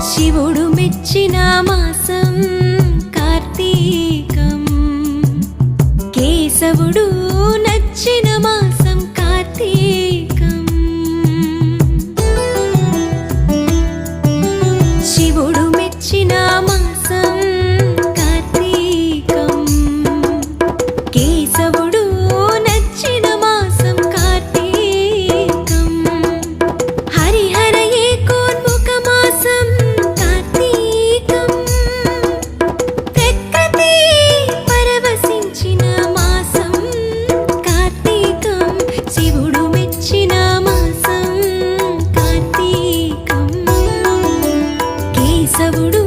శివుడు మెచ్చిన మాసం కార్తీకం, కేశవుడు నచ్చిన మాసం కార్తీకం. శివుడు మెచ్చిన మాసం కార్తీకం, కేశవుడు నచ్చిన మాసం కార్తీకం. హరిహర ఏకోన్ముఖ మాసం కార్తీకం, ప్రకృతి పరవశించిన మాసం కార్తీకం. శివుడు మెచ్చిన మాసం కార్తీకం, కేశవుడు